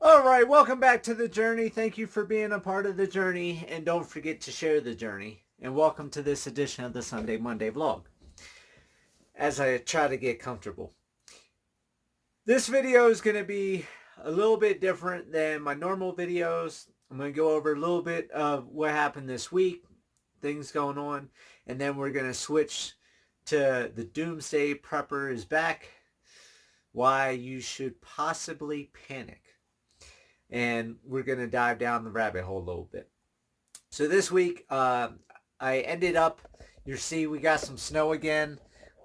All right, welcome back to the journey. Thank you for being a part of the journey, and don't forget to share the journey. And welcome to this edition of the Sunday Monday vlog. As I try to get comfortable, this video is going to be a little bit different than my normal videos. I'm going to go over a little bit of what happened this week, things going on, and then we're going to switch to the Doomsday Prepper is back. Why you should possibly panic. And we're going to dive down the rabbit hole a little bit. So this week, I ended up, you see, we got some snow again.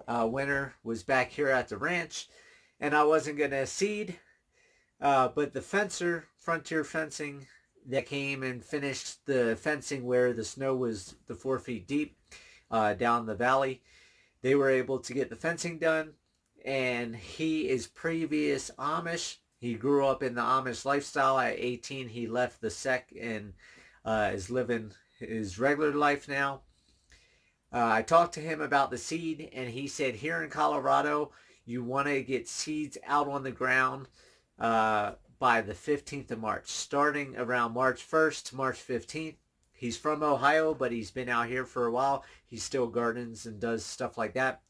Winter was back here at the ranch, and I wasn't going to seed, but the fencer, Frontier Fencing, that came and finished the fencing where the snow was the 4 feet deep down the valley, they were able to get the fencing done, and he is previous Amish. He grew up in the Amish lifestyle. At 18, he left the sect and is living his regular life now. I talked to him about the seed, and he said here in Colorado, you want to get seeds out on the ground by the 15th of March, starting around March 1st to March 15th. He's from Ohio, but he's been out here for a while. He still gardens and does stuff like that.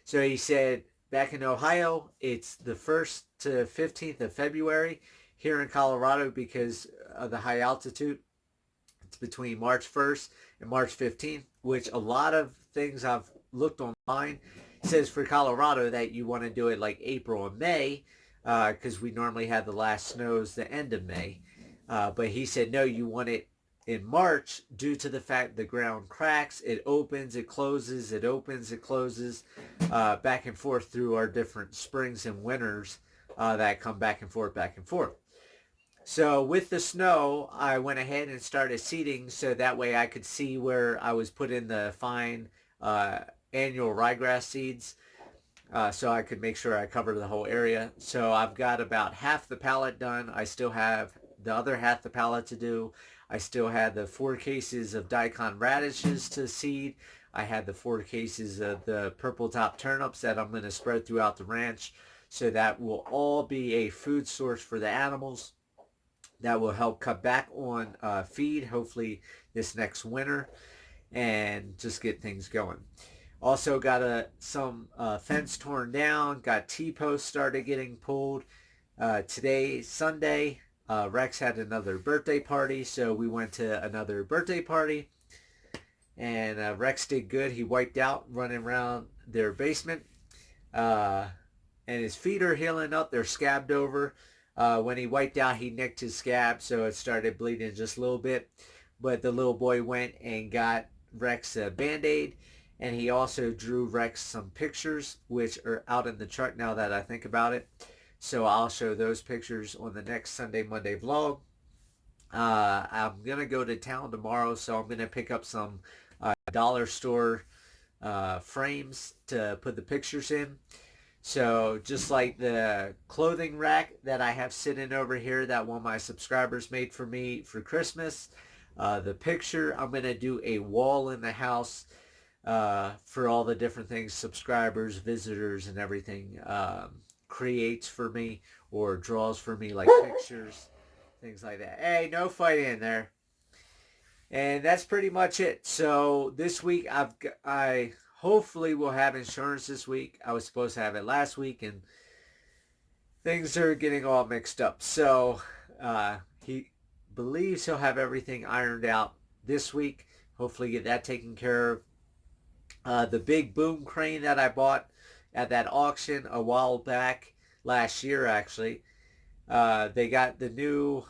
So he said, back in Ohio, it's the 1st to 15th of February. Here in Colorado, because of the high altitude, it's between March 1st and March 15th, which a lot of things I've looked online says for Colorado that you want to do it like April and May, because we normally have the last snows the end of May. But he said, no, you want it in March due to the fact the ground cracks, it opens, it closes, it opens, it closes, back and forth through our different springs and winters that come back and forth, back and forth. So with the snow, I went ahead and started seeding so that way I could see where I was putting the fine annual ryegrass seeds, so I could make sure I covered the whole area. So I've got about half the pallet done. I still have the other half the pallet to do. I still had the 4 cases of daikon radishes to seed. I had the 4 cases of the purple top turnips that I'm going to spread throughout the ranch. So that will all be a food source for the animals. That will help cut back on feed, hopefully this next winter, and just get things going. Also got some fence torn down, got T-posts started getting pulled. Today, Sunday, Rex had another birthday party, so we went to another birthday party, and Rex did good. He wiped out running around their basement, and his feet are healing up. They're scabbed over. When he wiped out, he nicked his scab, so it started bleeding just a little bit, but the little boy went and got Rex a Band-Aid, and he also drew Rex some pictures, which are out in the truck now that I think about it. So I'll show those pictures on the next Sunday Monday vlog. I'm going to go to town tomorrow, so I'm going to pick up some dollar store frames to put the pictures in. So just like the clothing rack that I have sitting over here that one of my subscribers made for me for Christmas, the picture, I'm going to do a wall in the house for all the different things subscribers, visitors, and everything creates for me or draws for me, like pictures, things like that. Hey, no fighting in there. And that's pretty much it. So this week I hopefully will have insurance this week. I was supposed to have it last week, and things are getting all mixed up. So he believes he'll have everything ironed out this week. Hopefully get that taken care of. The big boom crane that I bought at that auction a while back, last year actually, they got the new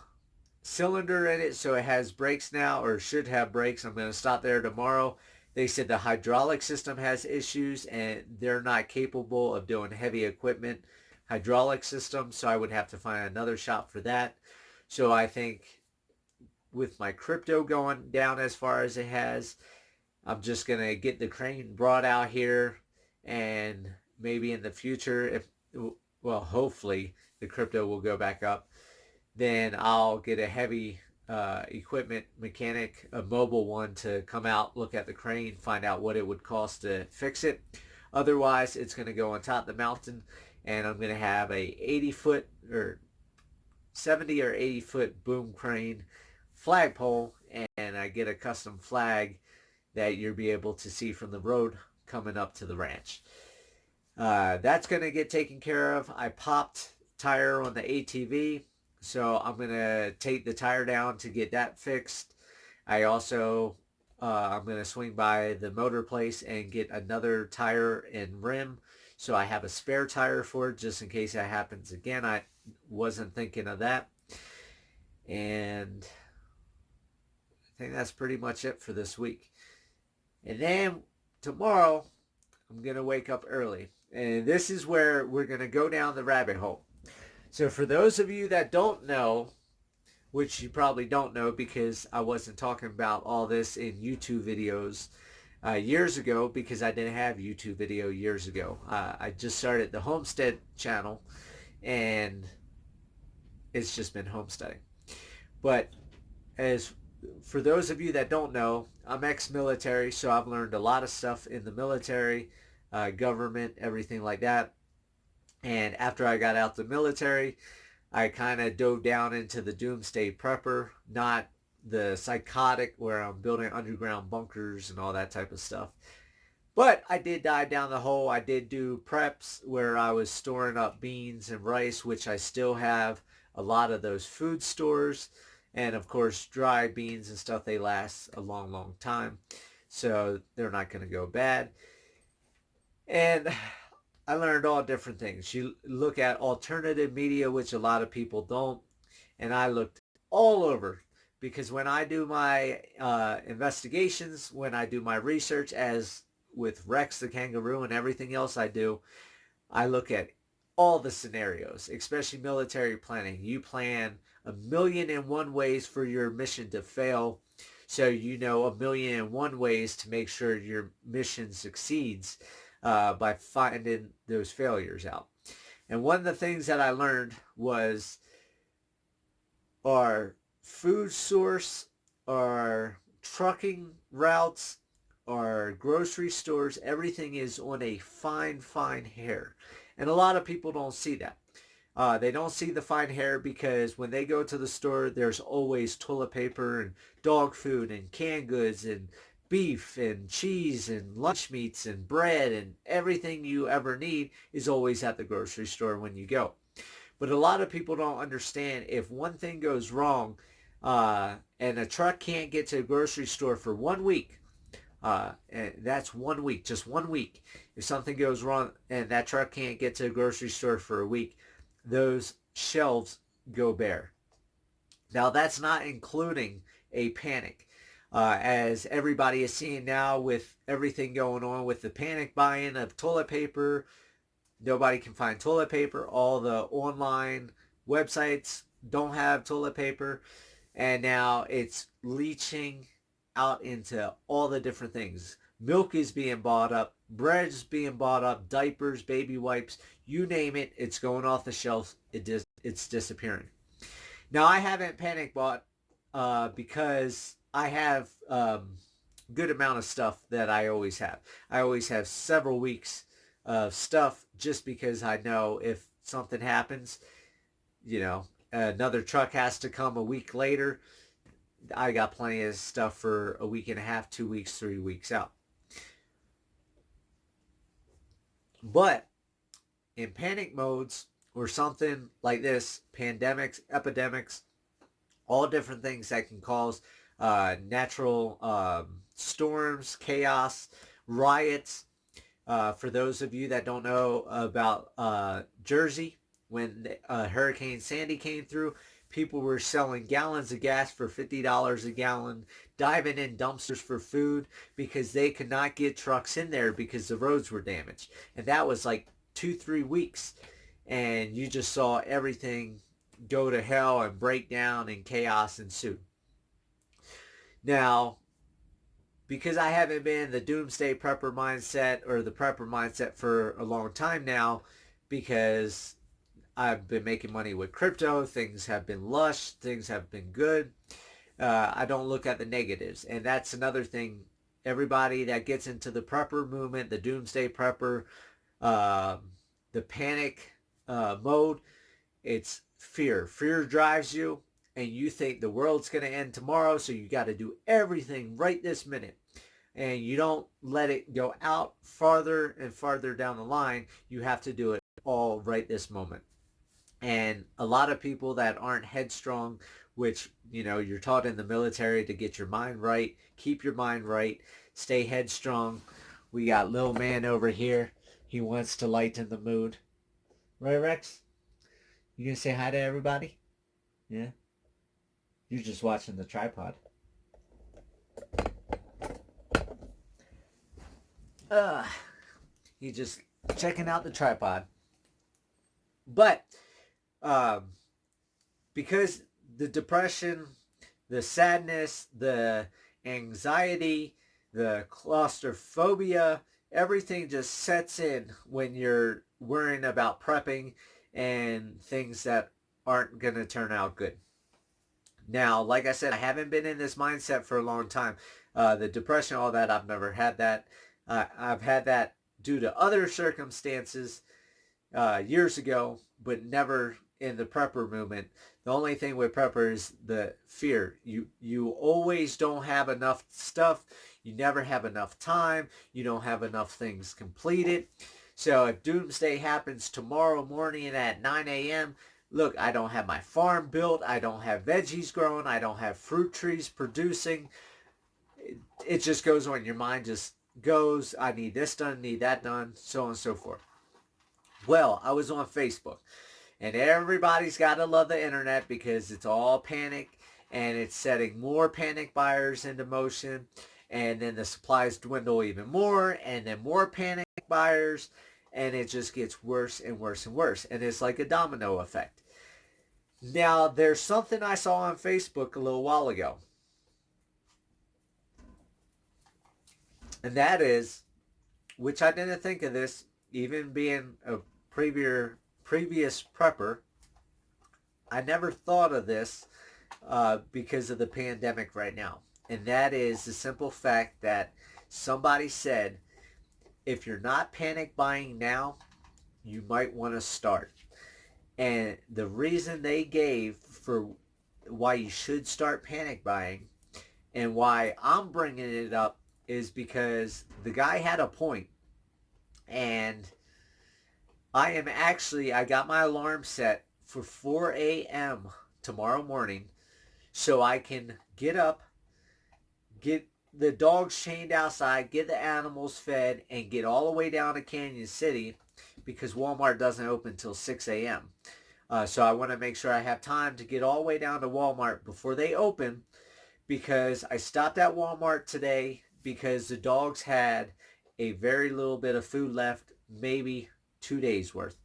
cylinder in it, so it has brakes now, or should have brakes. I'm going to stop there tomorrow. They said the hydraulic system has issues and they're not capable of doing heavy equipment hydraulic system, so I would have to find another shop for that. So I think with my crypto going down as far as it has, I'm just going to get the crane brought out here, and maybe in the future, if, well, hopefully the crypto will go back up, then I'll get a heavy equipment mechanic, a mobile one, to come out, look at the crane, find out what it would cost to fix it. Otherwise, it's going to go on top of the mountain, and I'm going to have a 80-foot or 70 or 80 foot boom crane flagpole, and I get a custom flag that you'll be able to see from the road coming up to the ranch. That's going to get taken care of. I popped tire on the ATV, so I'm going to take the tire down to get that fixed. I also I'm going to swing by the motor place and get another tire and rim, so I have a spare tire for it just in case that happens again. I wasn't thinking of that. And I think that's pretty much it for this week. And then tomorrow, I'm going to wake up early. And this is where we're going to go down the rabbit hole. So for those of you that don't know, which you probably don't know because I wasn't talking about all this in YouTube videos years ago, because I didn't have YouTube video years ago. I just started the homestead channel, and it's just been homesteading. But as for those of you that don't know, I'm ex-military, so I've learned a lot of stuff in the military, government, everything like that. And after I got out the military, I kind of dove down into the doomsday prepper, not the psychotic where I'm building underground bunkers and all that type of stuff. But I did dive down the hole. I did do preps where I was storing up beans and rice, which I still have a lot of those food stores. And of course, dry beans and stuff, they last a long, long time. So they're not going to go bad. And I learned all different things. You look at alternative media, which a lot of people don't. And I looked all over, because when I do my investigations, when I do my research, as with Rex the kangaroo and everything else I do, I look at all the scenarios, especially military planning. You plan 1,000,001 ways for your mission to fail, so you know 1,000,001 ways to make sure your mission succeeds by finding those failures out. And one of the things that I learned was our food source, our trucking routes, our grocery stores, everything is on a fine, fine hair. And a lot of people don't see that. They don't see the fine hair because when they go to the store, there's always toilet paper and dog food and canned goods and beef and cheese and lunch meats and bread, and everything you ever need is always at the grocery store when you go. But a lot of people don't understand, if one thing goes wrong and a truck can't get to a grocery store for 1 week, and that's 1 week, just 1 week. If something goes wrong and that truck can't get to a grocery store for a week, those shelves go bare. Now, that's not including a panic. As everybody is seeing now with everything going on with the panic buying of toilet paper, nobody can find toilet paper. All the online websites don't have toilet paper. And now it's leaching out into all the different things. Milk is being bought up, bread is being bought up, diapers, baby wipes, you name it, it's going off the shelf. It's disappearing. Now, I haven't panic bought because I have good amount of stuff that I always have. I always have several weeks of stuff, just because I know if something happens, another truck has to come a week later. I got plenty of stuff for a week and a half, 2 weeks, 3 weeks out. But in panic modes or something like this, pandemics, epidemics, all different things that can cause natural storms, chaos, riots. For those of you that don't know about Jersey, when Hurricane Sandy came through, people were selling gallons of gas for $50 a gallon, diving in dumpsters for food because they could not get trucks in there because the roads were damaged. And that was like 2-3 weeks. And you just saw everything go to hell and break down and chaos ensue. Now, because I haven't been in the doomsday prepper mindset or the prepper mindset for a long time now, because I've been making money with crypto, things have been lush, things have been good, I don't look at the negatives. And that's another thing. Everybody that gets into the prepper movement, the doomsday prepper, the panic mode, it's fear. Fear drives you, and you think the world's going to end tomorrow, so you got to do everything right this minute. And you don't let it go out farther and farther down the line. You have to do it all right this moment. And a lot of people that aren't headstrong, which, you're taught in the military to get your mind right, keep your mind right, stay headstrong. We got little man over here. He wants to lighten the mood. Right, Rex? You gonna say hi to everybody? Yeah? You're just watching the tripod. He's just checking out the tripod. But because the depression, the sadness, the anxiety, the claustrophobia, everything just sets in when you're worrying about prepping and things that aren't going to turn out good. Now, like I said, I haven't been in this mindset for a long time. The depression, all that, I've never had that. I've had that due to other circumstances years ago, but never in the prepper movement. The only thing with prepper is the fear. You always don't have enough stuff. You never have enough time. You don't have enough things completed. So if doomsday happens tomorrow morning at 9 a.m., look, I don't have my farm built. I don't have veggies growing. I don't have fruit trees producing. It just goes on. Your mind just goes, I need this done, need that done, so on and so forth. Well, I was on Facebook, and everybody's got to love the internet because it's all panic, and it's setting more panic buyers into motion, and then the supplies dwindle even more, and then more panic buyers, and it just gets worse and worse and worse, and it's like a domino effect. Now, there's something I saw on Facebook a little while ago, and that is, which I didn't think of this, even being a previous prepper, I never thought of this because of the pandemic right now. And that is the simple fact that somebody said, if you're not panic buying now, you might want to start. And the reason they gave for why you should start panic buying and why I'm bringing it up is because the guy had a point. And I got my alarm set for 4 a.m. tomorrow morning so I can get up, get the dogs chained outside, get the animals fed, and get all the way down to Canyon City because Walmart doesn't open until 6 a.m. So I want to make sure I have time to get all the way down to Walmart before they open, because I stopped at Walmart today because the dogs had a very little bit of food left, maybe 2 days worth.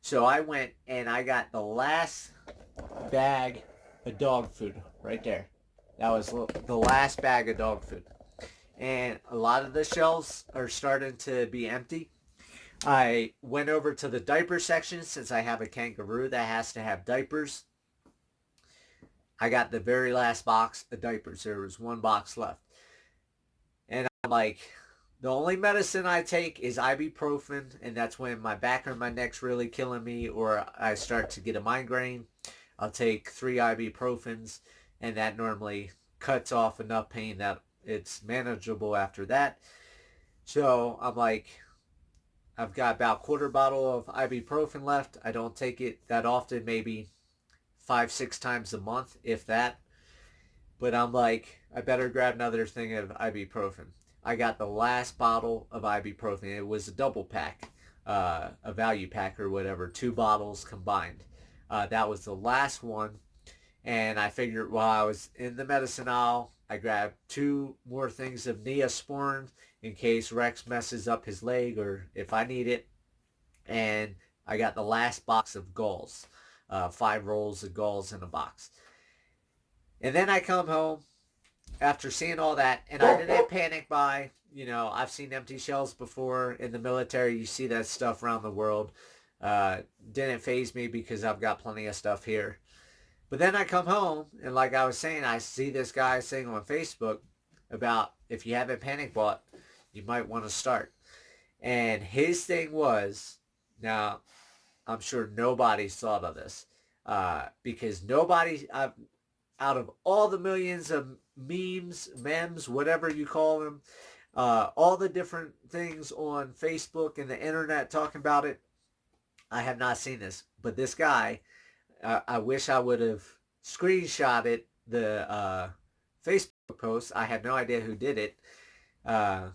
So I went and I got the last bag of dog food right there. That was the last bag of dog food. And a lot of the shelves are starting to be empty. I went over to the diaper section since I have a kangaroo that has to have diapers. I got the very last box of diapers. There was one box left. And I'm like, the only medicine I take is ibuprofen, and that's when my back or my neck's really killing me or I start to get a migraine. I'll take 3 ibuprofens, and that normally cuts off enough pain that it's manageable after that. So I'm like, I've got about a quarter bottle of ibuprofen left. I don't take it that often, maybe 5-6 times a month, if that. But I'm like, I better grab another thing of ibuprofen. I got the last bottle of ibuprofen. It was a double pack, a value pack or whatever, 2 bottles combined. That was the last one. And I figured while I was in the medicine aisle, I grabbed 2 more things of Neosporin in case Rex messes up his leg or if I need it. And I got the last box of Galls, 5 rolls of Galls in a box. And then I come home after seeing all that, and I didn't panic buy. I've seen empty shelves before in the military. You see that stuff around the world. Didn't faze me because I've got plenty of stuff here. But then I come home, and like I was saying, I see this guy saying on Facebook about if you haven't panic bought, you might want to start. And his thing was, now, I'm sure nobody's thought of this. Because nobody, out of all the millions of memes, whatever you call them, all the different things on Facebook and the internet talking about it, I have not seen this. But this guy, I wish I would have screenshotted the Facebook post. I have no idea who did it, uh,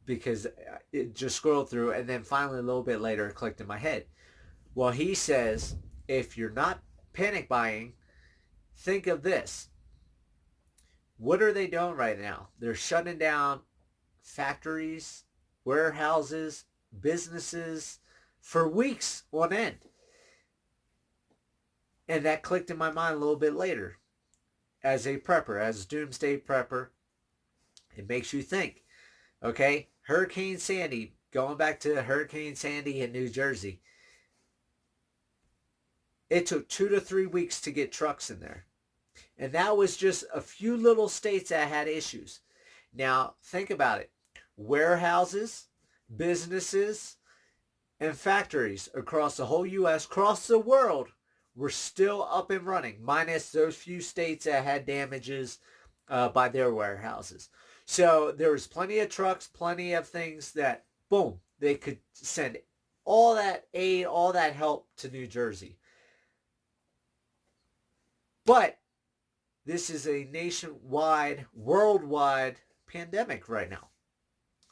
because it just scrolled through, and then finally a little bit later it clicked in my head. Well, he says, if you're not panic buying, think of this. What are they doing right now? They're shutting down factories, warehouses, businesses for weeks on end. And that clicked in my mind a little bit later. As a prepper, as a doomsday prepper, it makes you think. Okay, Hurricane Sandy, going back to Hurricane Sandy in New Jersey. It took 2 to 3 weeks to get trucks in there. And that was just a few little states that had issues. Now, think about it. Warehouses, businesses, and factories across the whole U.S., across the world, were still up and running, minus those few states that had damages by their warehouses. So there was plenty of trucks, plenty of things that, boom, they could send all that aid, all that help to New Jersey. But this is a nationwide, worldwide pandemic right now.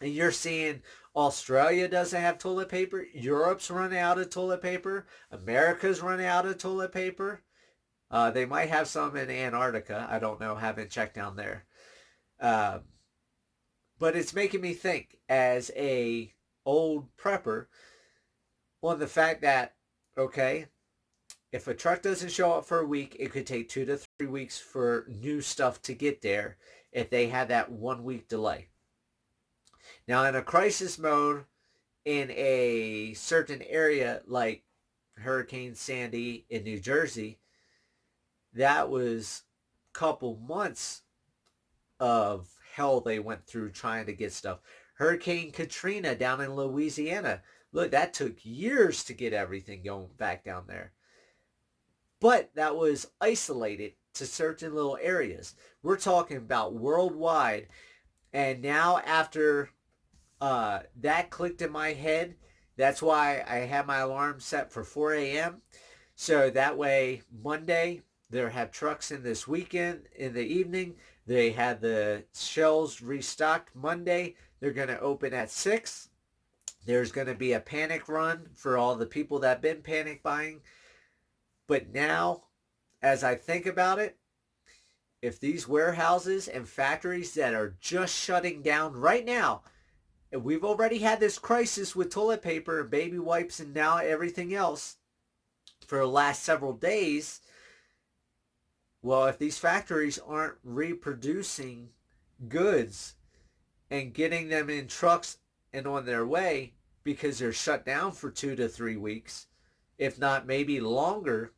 And you're seeing Australia doesn't have toilet paper. Europe's running out of toilet paper. America's running out of toilet paper. They might have some in Antarctica. I don't know. Haven't checked down there. But it's making me think as a old prepper on the fact that, okay, if a truck doesn't show up for a week, it could take 2 to 3 weeks for new stuff to get there if they had that 1 week delay. Now, in a crisis mode in a certain area like Hurricane Sandy in New Jersey, that was a couple months of hell they went through trying to get stuff. Hurricane Katrina down in Louisiana, look, that took years to get everything going back down there. But that was isolated to certain little areas. We're talking about worldwide. And now after that clicked in my head, that's why I had my alarm set for 4 a.m. So that way Monday, they'll have trucks in this weekend in the evening. They had the shelves restocked Monday. They're going to open at 6. There's going to be a panic run for all the people that have been panic buying. But now, as I think about it, if these warehouses and factories that are just shutting down right now, and we've already had this crisis with toilet paper and baby wipes and now everything else for the last several days, well, if these factories aren't reproducing goods and getting them in trucks and on their way because they're shut down for 2 to 3 weeks, if not maybe longer,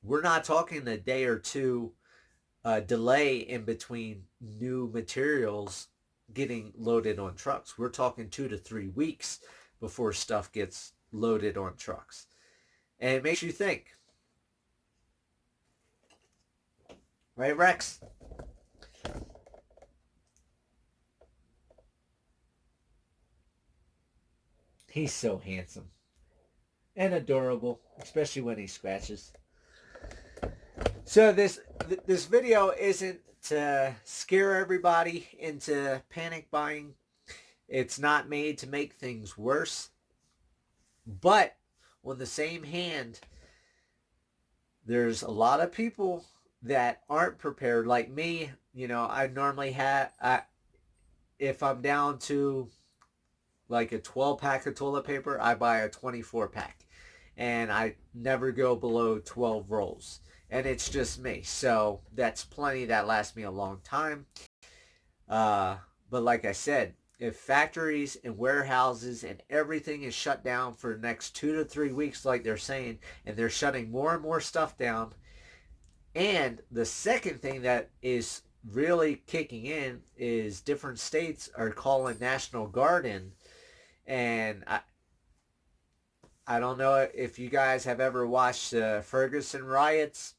we're not talking a day or two delay in between new materials getting loaded on trucks. We're talking 2 to 3 weeks before stuff gets loaded on trucks. And it makes you think. Right, Rex? He's so handsome and adorable, especially when he scratches. So this video isn't to scare everybody into panic buying. It's not made to make things worse. But on the same hand, there's a lot of people that aren't prepared. Like me, I normally have, if I'm down to like a 12 pack of toilet paper, I buy a 24 pack. And I never go below 12 rolls. And it's just me. So that's plenty. That lasts me a long time. But like I said, if factories and warehouses and everything is shut down for the next 2 to 3 weeks, like they're saying, and they're shutting more and more stuff down. And the second thing that is really kicking in is different states are calling National Guard in. And I don't know if you guys have ever watched the Ferguson riots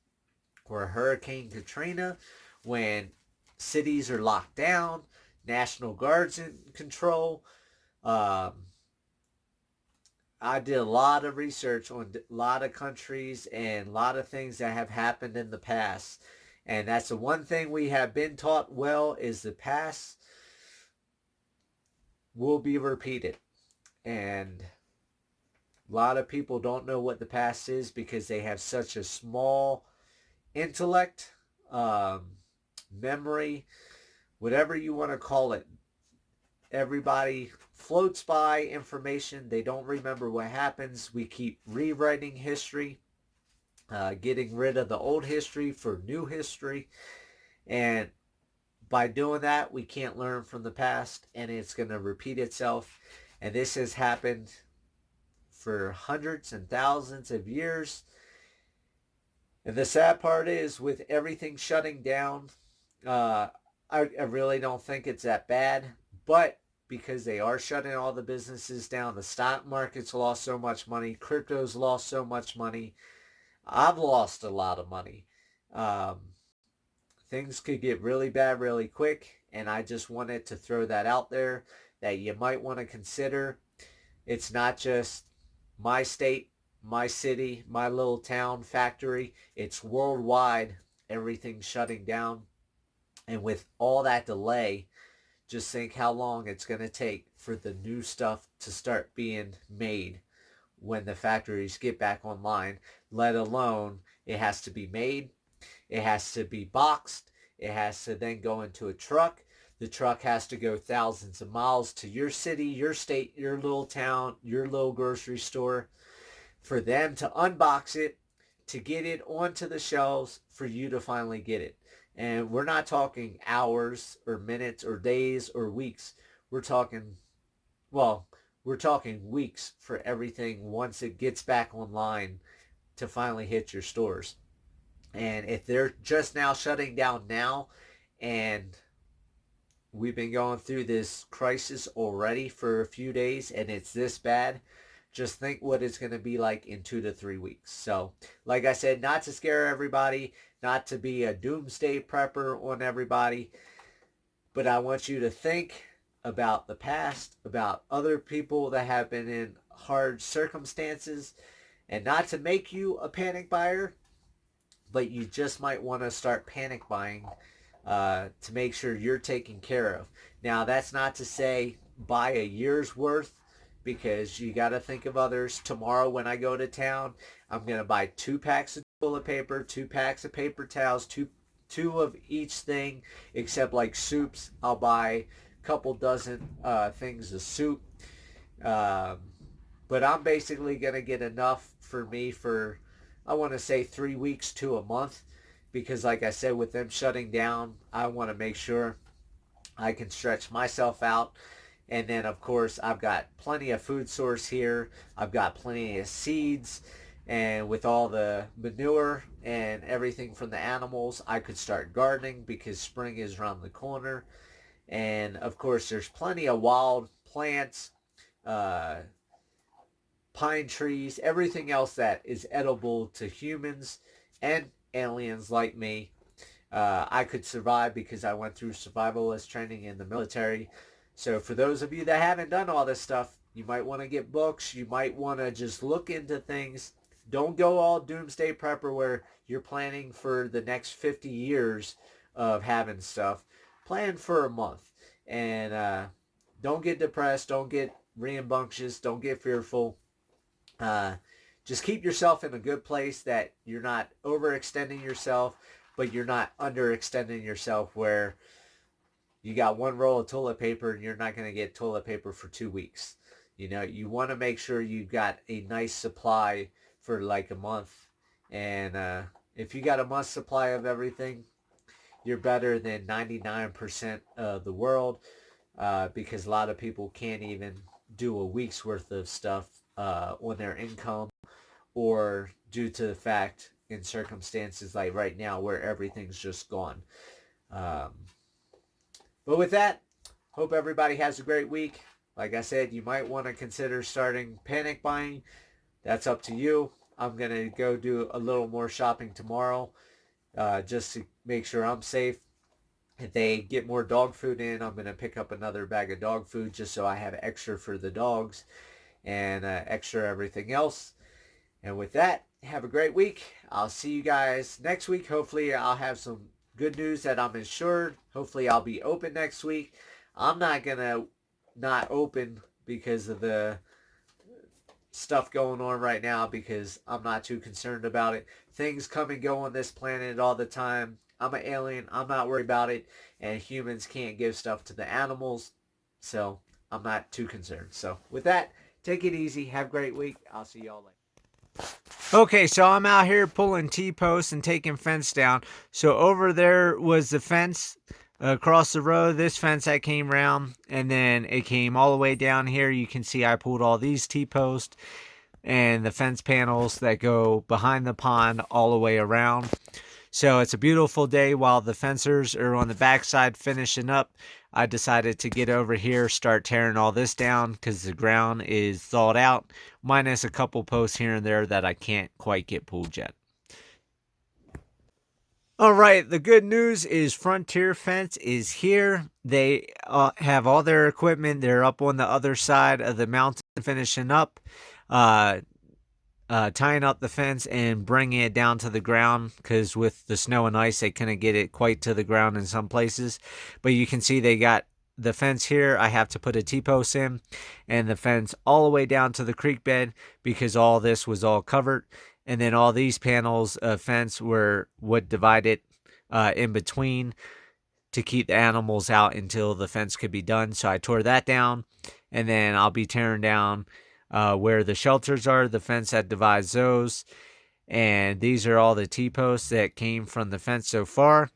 or Hurricane Katrina, when cities are locked down, National Guard's in control. Um, I did a lot of research on a lot of countries and a lot of things that have happened in the past. And that's the one thing we have been taught well, is the past will be repeated. And a lot of people don't know what the past is because they have such a small intellect, um, memory, whatever you want to call it. Everybody floats by information. They don't remember what happens. We keep rewriting history, getting rid of the old history for new history. And by doing that, we can't learn from the past, and it's going to repeat itself. And this has happened for hundreds and thousands of years. And the sad part is, with everything shutting down, uh, I really don't think it's that bad. But because they are shutting all the businesses down, the stock market's lost so much money, crypto's lost so much money. I've lost a lot of money. Um, Things could get really bad really quick, and I just wanted to throw that out there, that you might want to consider. It's not just my state, my city, my little town factory. It's worldwide. Everything's shutting down. And with all that delay, just think how long it's going to take for the new stuff to start being made when the factories get back online, let alone it has to be made, it has to be boxed, it has to then go into a truck. The truck has to go thousands of miles to your city, your state, your little town, your little grocery store, for them to unbox it, to get it onto the shelves for you to finally get it. And we're not talking hours or minutes or days or weeks. We're talking, well, we're talking weeks for everything once it gets back online to finally hit your stores. And if they're just now shutting down now, and we've been going through this crisis already for a few days and it's this bad, just think what it's going to be like in 2 to 3 weeks. So, like I said, not to scare everybody, not to be a doomsday prepper on everybody, but I want you to think about the past, about other people that have been in hard circumstances, and not to make you a panic buyer, but you just might want to start panic buying to make sure you're taken care of. Now, that's not to say buy a year's worth, because you got to think of others. Tomorrow when I go to town, I'm going to buy 2 packs of toilet paper, 2 packs of paper towels, two of each thing, except like soups. I'll buy a couple dozen things of soup. Um, but I'm basically going to get enough for me for, I want to say, 3 weeks to a month, because like I said, with them shutting down, I want to make sure I can stretch myself out. And then, of course, I've got plenty of food source here. I've got plenty of seeds. And with all the manure and everything from the animals, I could start gardening because spring is around the corner. And, of course, there's plenty of wild plants, uh, pine trees, everything else that is edible to humans and aliens like me. I could survive because I went through survivalist training in the military. So for those of you that haven't done all this stuff, you might want to get books. You might want to just look into things. Don't go all doomsday prepper where you're planning for the next 50 years of having stuff. Plan for a month. And don't get depressed. Don't get rambunctious. Don't get fearful. Uh, just keep yourself in a good place, that you're not overextending yourself, but you're not underextending yourself where you got one roll of toilet paper and you're not going to get toilet paper for 2 weeks. You know, you want to make sure you've got a nice supply for like a month. And if you got a month's supply of everything, you're better than 99% of the world, because a lot of people can't even do a week's worth of stuff on their income, or due to the fact in circumstances like right now where everything's just gone. Um, but with that, hope everybody has a great week. Like I said, you might want to consider starting panic buying. that's up to you. I'm going to go do a little more shopping tomorrow just to make sure I'm safe. If they get more dog food in, I'm going to pick up another bag of dog food just so I have extra for the dogs and extra everything else. And with that, have a great week. I'll see you guys next week. Hopefully I'll have some good news that I'm insured. Hopefully I'll be open next week. I'm not going to not open because of the stuff going on right now, because I'm not too concerned about it. Things come and go on this planet all the time. I'm an alien. I'm not worried about it. And humans can't give stuff to the animals. So I'm not too concerned. So with that, take it easy. Have a great week. I'll see y'all later. Okay, so I'm out here pulling T-posts and taking fence down. So over there was the fence across the road, this fence that came around, and then it came all the way down here. You can see I pulled all these T-posts and the fence panels that go behind the pond all the way around. So it's a beautiful day while the fencers are on the backside finishing up. I decided to get over here, start tearing all this down because the ground is thawed out, minus a couple posts here and there that I can't quite get pulled yet. All right, the good news is Frontier Fence is here. They have all their equipment. They're up on the other side of the mountain finishing up, tying up the fence and bringing it down to the ground, because with the snow and ice, they couldn't get it quite to the ground in some places. But you can see they got the fence here. I have to put a T-post in, and the fence all the way down to the creek bed because all this was all covered. And then all these panels of fence were what divided in between to keep the animals out until the fence could be done. So I tore that down, and then I'll be tearing down where the shelters are, the fence that divides those. And these are all the T-posts that came from the fence so far.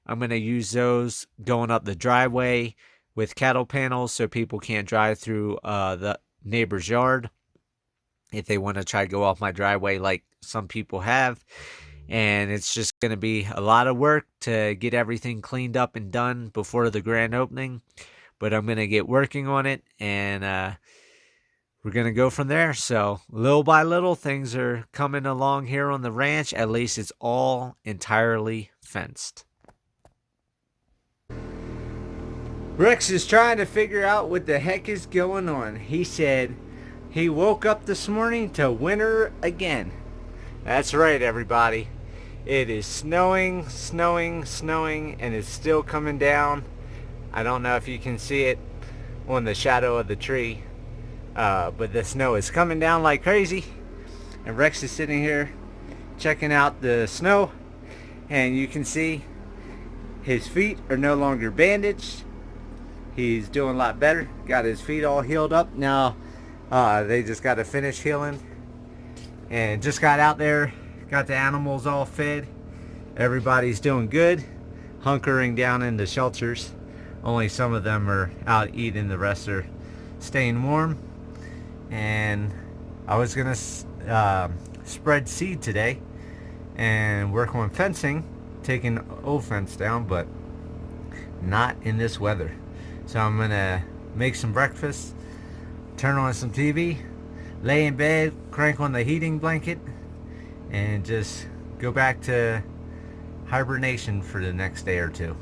I'm going to use those going up the driveway with cattle panels so people can't drive through the neighbor's yard if they want to try to go off my driveway like some people have. And it's just going to be a lot of work to get everything cleaned up and done before the grand opening. But I'm going to get working on it, and we're going to go from there. So little by little, things are coming along here on the ranch. At least it's all entirely fenced. Rex is trying to figure out what the heck is going on. He said he woke up this morning to winter again. That's right, everybody. It is snowing, and it's still coming down. I don't know if you can see it on the shadow of the tree, but the snow is coming down like crazy. And Rex is sitting here checking out the snow, and you can see his feet are no longer bandaged. He's doing a lot better. Got his feet all healed up. Now they just got to finish healing. And just got out there, got the animals all fed. Everybody's doing good, hunkering down in the shelters. Only some of them are out eating, the rest are staying warm. And I was gonna spread seed today and work on fencing, taking old fence down, but not in this weather. So I'm gonna make some breakfast, turn on some TV, lay in bed, crank on the heating blanket, and just go back to hibernation for the next day or two.